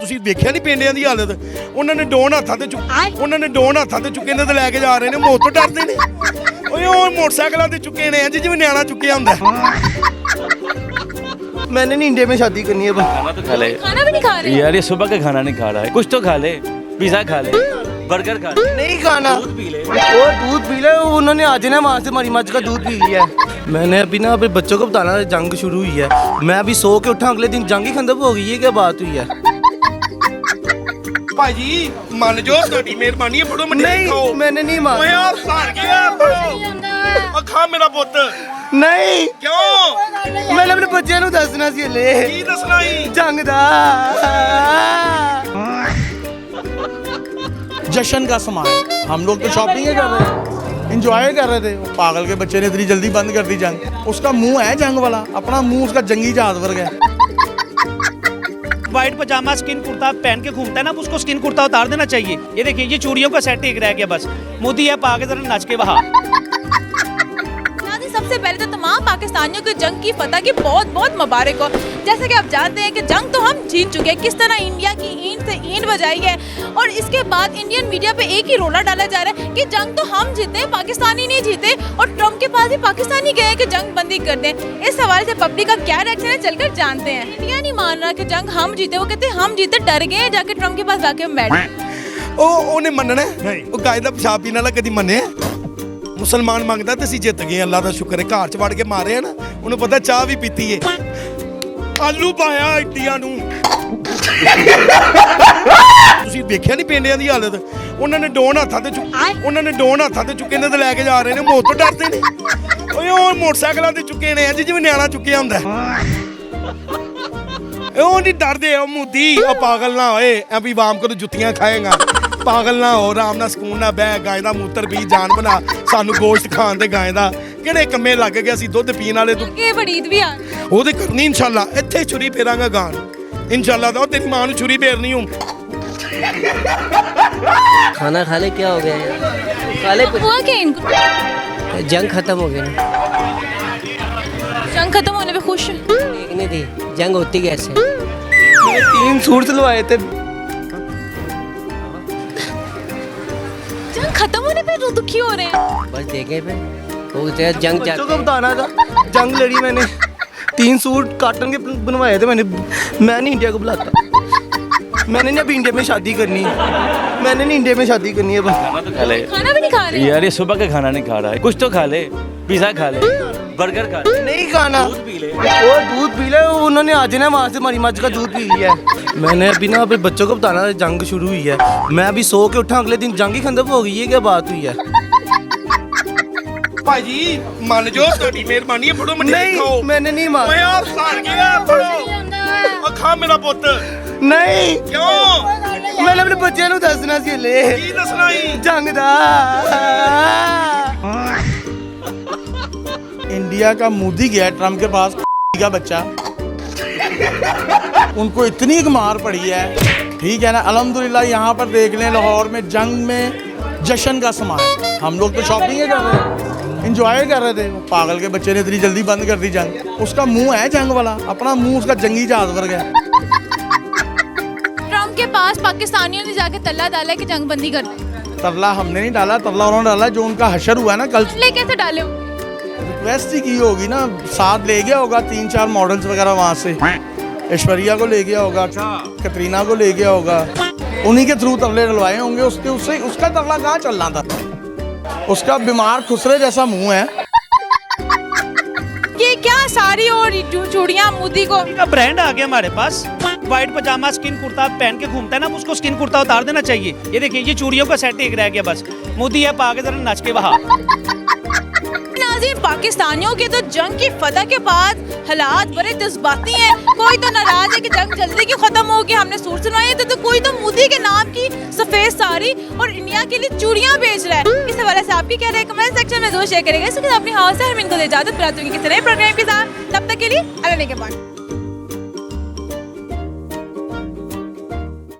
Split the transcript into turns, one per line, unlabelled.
ਤੁਸੀਂ ਵੇਖਿਆ ਨਹੀਂ ਪਿੰਡਿਆਂ ਦੀ ਹਾਲਤ। ਉਹਨਾਂ ਨੇ ਡੋਨ ਹੱਥਾਂ ਤੇ ਚੁੱਕੇ ਨੇ ਤੇ ਲੈ ਕੇ ਜਾ ਰਹੇ ਨੇ। ਮੌਤ ਤੋਂ ਡਰਦੇ ਨੇ। ਓਏ ਉਹ ਮੋਟਰਸਾਈਕਲਾਂ ਤੇ ਚੁੱਕੇ ਨੇ ਜਿਵੇਂ ਨਿਆਣਾ चुके ਹੁੰਦਾ।
मैंने नहीं इंडिया में शादी करनी है।
खाना तो खा ले।
खाना भी नहीं खा रहे
यार ये सुबह का खाना नहीं खा रहा है। कुछ तो खा ले, पिज़्ज़ा खा ले, बर्गर खा ले,
नहीं खाना।
दूध पी ले।
वो दूध पी ले। उन्होंने आज ना वहाँ से हमारी मर्ज का दूध पी लिया है। मैंने अभी ना अपने बच्चों को बताना जंग शुरू हुई है। मैं अभी सो के उठा अगले दिन जंग ही खत्म हो गई है। क्या बात हुई है?
ਭਾਜੀ ਮੰਨ ਜੋ ਤੁਹਾਡੀ ਮਿਹਰਬਾਨੀ ਹੈ। ਫੜੋ ਮੰਡੀ
नहीं
ਖਾਓ।
मैंने नहीं
ਓਏ
माना।
ਆ ਸਾਰ ਗਿਆ ਫੜੋ। ਖਾ ਮੇਰਾ ਪੁੱਤ।
नहीं
ਕਿਉਂ
मैंने अपने बच्चे ਨੂੰ ਦੱਸਣਾ ਸੀ ਲੈ
ਕੀ ਦੱਸਣਾ ਹੀ?
जंग दा।
जश्न का सामान हम लोग तो शॉपिंग ही कर रहे थे, इंजॉय कर रहे थे। वो पागल के बच्चे ने इतनी जल्दी बंद कर दी जंग। उसका मुंह है जंग वाला, अपना मुंह उसका जंगी जहाज वर्ग है।
वाइट पजामा स्किन कुर्ता पहन के घूमता है ना, उसको स्किन कुर्ता उतार देना चाहिए। ये देखिए ये चूड़ियों का सेट एक रह गया बस। मोदी है पाके जरा नाच के वहा।
सबसे पहले तो तमाम पाकिस्तानियों को जंग की फतह की बहुत बहुत मुबारक हो। जैसे कि आप जानते हैं कि जंग तो हम जीत चुके हैं, किस तरह इंडिया की ईंट से ईंट बजाई है। और इसके बाद इंडियन मीडिया पे एक ही रोला डाला जा रहा है कि जंग तो हम जीते, पाकिस्तानी नहीं जीते। और ट्रम्प के पास भी पाकिस्तानी गए कि जंग बंदी कर दें। इस सवाल से पब्लिक का क्या रिएक्शन है चलकर जानते हैं। इंडिया नहीं मान रहा कि जंग हम जीते, वो कहते हम जीते, डर गए जाके ट्रम्प के पास जाके बैठे।
ਉਹਨੇ ਮੰਨਣਾ ਉਹ ਗਾਇ ਦਾ ਪਿਸ਼ਾਬ ਪੀਣ ਵਾਲਾ ਕਦੀ ਮੰਨਿਆ? ਮੁਸਲਮਾਨ ਮੰਗਦਾ ਤੇ ਅਸੀਂ ਜਿੱਤ ਗਏ। ਅੱਲਾ ਦਾ ਸ਼ੁਕਰ ਹੈ। ਘਰ ਚ ਵੜ ਕੇ ਮਾਰੇ ਆ ਨਾ, ਉਹਨੂੰ ਪਤਾ ਚਾਹ ਵੀ ਪੀਤੀ ਏ। ਆਲੂ ਪਾਇਆ ਇੰਡੀਆ ਨੂੰ। ਤੁਸੀਂ ਵੇਖਿਆ ਨਹੀਂ ਪਿੰਡਿਆਂ ਦੀ ਹਾਲਤ। ਉਹਨਾਂ ਨੇ ਡੋਨ ਹੱਥਾਂ ਤੇ ਚੁੱਕੇ ਨੇ ਤੇ ਲੈ ਕੇ ਜਾ ਰਹੇ ਨੇ। ਮੌਤ ਤੋਂ ਡਰਦੇ ਨੇ। ਓਏ ਉਹ ਮੋਟਰਸਾਈਕਲਾਂ ਤੇ ਚੁੱਕੇ ਨੇ ਜਿਵੇਂ ਨਿਆਣਾ ਚੁੱਕਿਆ ਹੁੰਦਾ। ਉਹ ਨਹੀਂ ਡਰਦੇ। ਉਹ ਮੋਦੀ ਉਹ ਪਾਗਲ ਨਾ ਹੋਏ ਐ ਵੀ ਵਾਮ ਕੋ ਜੁੱਤੀਆਂ ਖਾਏਗਾ। ਪਾਗਲ ਨਾ ਹੋ, ਆਰਾਮ ਨਾਲ ਸਕੂਨ ਨਾਲ ਬਹਿ। ਗਾਂ ਦਾ ਮੂਤਰ ਪੀ, ਜਾਨ ਬਣਾ। ਸਾਨੂੰ ਗੋਸ਼ਤ ਖਾਣ ਦੇ ਗਾਂ ਦਾ ਕਿਹੜੇ ਕੰਮੇ ਲੱਗ ਗਏ। ਅਸੀਂ ਦੁੱਧ ਪੀਣ ਵਾਲੇ ਤੂੰ
ये बड़ी ईद भी आ
ਉਹਦੇ ਕਰਨੀ ਇਨਸ਼ਾਅੱਲਾ। ਇੱਥੇ ਛੁਰੀ ਫੇਰਾਂਗਾ ਗਾਂ ਇਨਸ਼ਾਅੱਲਾ। ਤਾਂ ਤੇਰੀ ਮਾਂ ਨੂੰ ਛੁਰੀ ਫੇਰਨੀ ਹੂੰ।
खाना खा ले। क्या हो गया यार? खा ले कुछ।
हुआ क्या इनको?
जंग खत्म हो गई ना।
जंग खत्म होने पे खुश?
देखनी थी जंग होती कैसे।
मैंने 3 सूट सिलवाए थे।
जंग खत्म होने पे दुखी हो रहे हैं।
बस देखे पे वो तेरा जंग
बच्चों को
चाहते
बताना था जंग लड़ी मैंने। 3 सूट कॉटन के बनवाए थे मैंने। मैं नहीं इंडिया को बुलाता। मैंने नहीं अभी इंडिया में शादी करनी है। मैंने नहीं इंडिया में शादी करनी है।
खाना तो खा ले।
खाना भी नहीं खा रहे
यार ये सुबह का खाना नहीं खा रहा है। कुछ तो खा ले, पिज़्ज़ा खा ले, बर्गर खा ले,
नहीं खाना।
दूध पी ले।
वो दूध पी ले। उन्होंने आज ना वहाँ से हमारी मर्ज का दूध पी लिया है। मैंने अभी ना अपने बच्चों को बताना जंग शुरू हुई है। मैं अभी सो के उठा अगले दिन जंग ही खत्म हो गई है। क्या बात हुई है?
ਭਾਜੀ ਮੰਨ ਜੋ ਤੁਹਾਡੀ ਮਿਹਰਬਾਨੀ ਹੈ। ਫੜੋ ਮੰਡੀ
नहीं
ਖਾਓ।
मैंने नहीं
ਓਏ
माना।
ਆ ਸਾਰ ਗਿਆ ਫੜੋ। ਖਾ ਮੇਰਾ ਪੁੱਤ।
नहीं
ਕਿਉਂ
मैंने अपने बच्चे ਨੂੰ ਦੱਸਣਾ ਸੀ ਲੈ
ਕੀ ਦੱਸਣਾ ਹੀ?
जंग दा।
इंडिया का मोदी गया ट्रम्प के पास का बच्चा, उनको इतनी मार पड़ी है। ठीक है ना, अल्हम्दुलिल्लाह। यहाँ पर देख लें लाहौर में जंग में जश्न का सामान हम लोग तो शॉपिंग ही कर रहे थे, इंजॉय कर रहे थे। वो पागल के बच्चे ने इतनी जल्दी बंद कर दी जंग। उसका मुंह है जंग वाला, अपना मुंह उसका जंगी जहाज वर्ग है।
ट्रम्प के पास पाकिस्तानियों ने जाके तल्ला डाला कि जंग बंदी कर दे।
तरला हमने नहीं डाला, तरला उन्होंने डाला। जो उनका हशर हुआ है ना कल,
ले कैसे डाले हो?
रिक्वेस्ट ही की होगी ना। साथ ले गया होगा 3-4 मॉडल्स वगैरह वहाँ से। ऐश्वर्या को ले गया होगा, कतरीना को ले गया होगा। उन्हीं के थ्रू तरले डलवाए होंगे। उससे उसका तरला कहाँ चल रहा था? उसका बीमार खुसरे जैसा मुंह है।
ये क्या साड़ी और चूड़ियां मोदी को?
का ब्रांड आ गया हमारे पास। वाइट पजामा स्किन कुर्ता पहन के घूमता है ना, उसको स्किन कुर्ता उतार देना चाहिए। ये देखिए ये चूड़ियों का सेट एक रह गया बस। मोदी है पाके जरा नाच के वहा।
नाज़रीन, पाकिस्तानियों के तो जंग की फतह के बाद हालात बड़े जज्बाती हैं। कोई तो नाराज है कि जंग जल्दी क्यों खत्म होगी, हमने सूट सुनवाई। तो कोई तो मोदी के नाम की सफेद साड़ी और इंडिया के लिए चूड़ियां बेच रहा है। इस हवाले से आपकी क्या राय कमेंट सेक्शन में जरूर शेयर करेंगे। इसके अपनी हाउस है हम इनको इजाजत प्राप्त होगी किसी नए प्रोग्राम के साथ। तब तक के लिए अल्लाह के बाद।